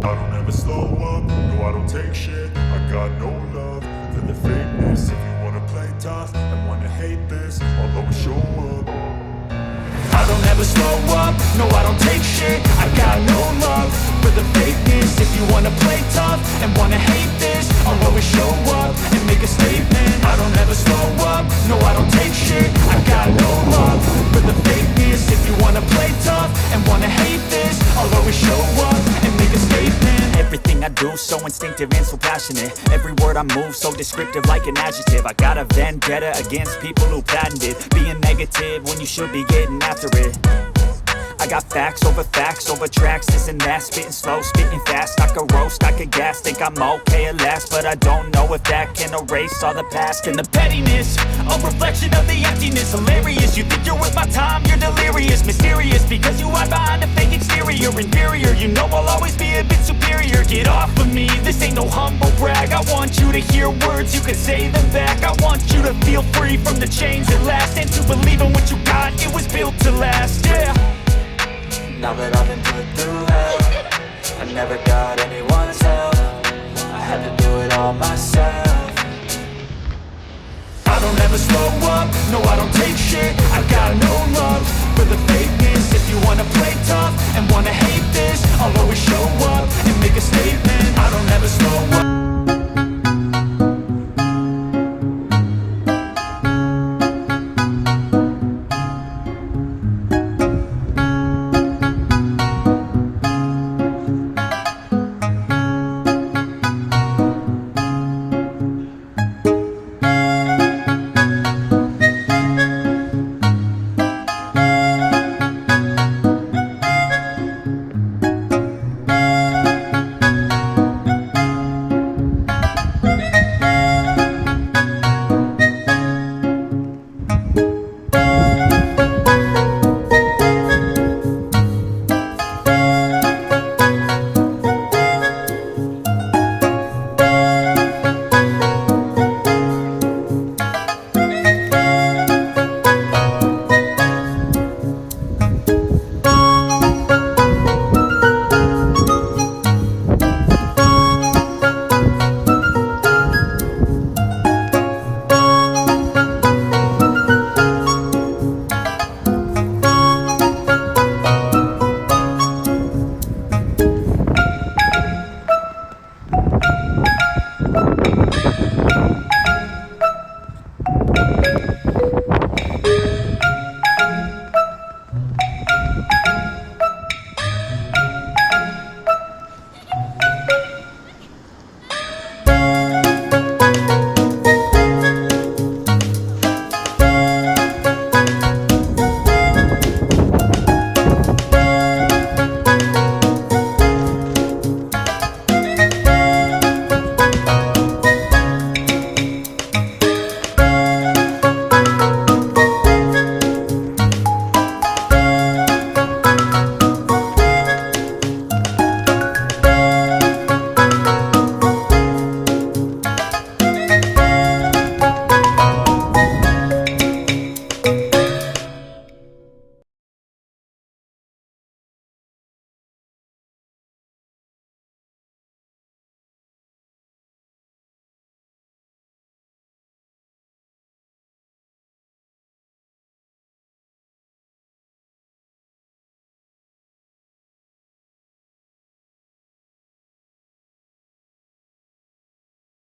I don't ever slow up, no I don't take shit. I got no love for the fakeness. If you wanna play tough and wanna hate this, I'll always show up. I don't ever slow up, no I don't take shit. I got no love for the fakeness. If you wanna play tough and wanna hate this, I'll always show up and make a statement. I don't ever slow up, no I don't take shit. I got no love for the fakeness. If you wanna play tough and wanna hate this, I'll always show up and make a statement. Everything I do so instinctive and so passionate. Every word I move so descriptive like an adjective. I got a vendetta against people who patented being negative when you should be getting after it. I got facts over tracks, this and that. Spitting slow, spitting fast. I could roast, I could gas. Think I'm okay at last, but I don't know if that can erase all the past. And the pettiness, a reflection of the emptiness. Hilarious, you think you're worth my time, you're delirious. Mysterious, because you hide behind a fake exterior. Inferior, you know I'll always be a bit superior. Get off of me, this ain't no humble brag. I want you to hear words, you can say them back. I want you to feel free from the chains that last, and to believe in what you got, it was built to last, yeah. Now that I've been put through hell, I never got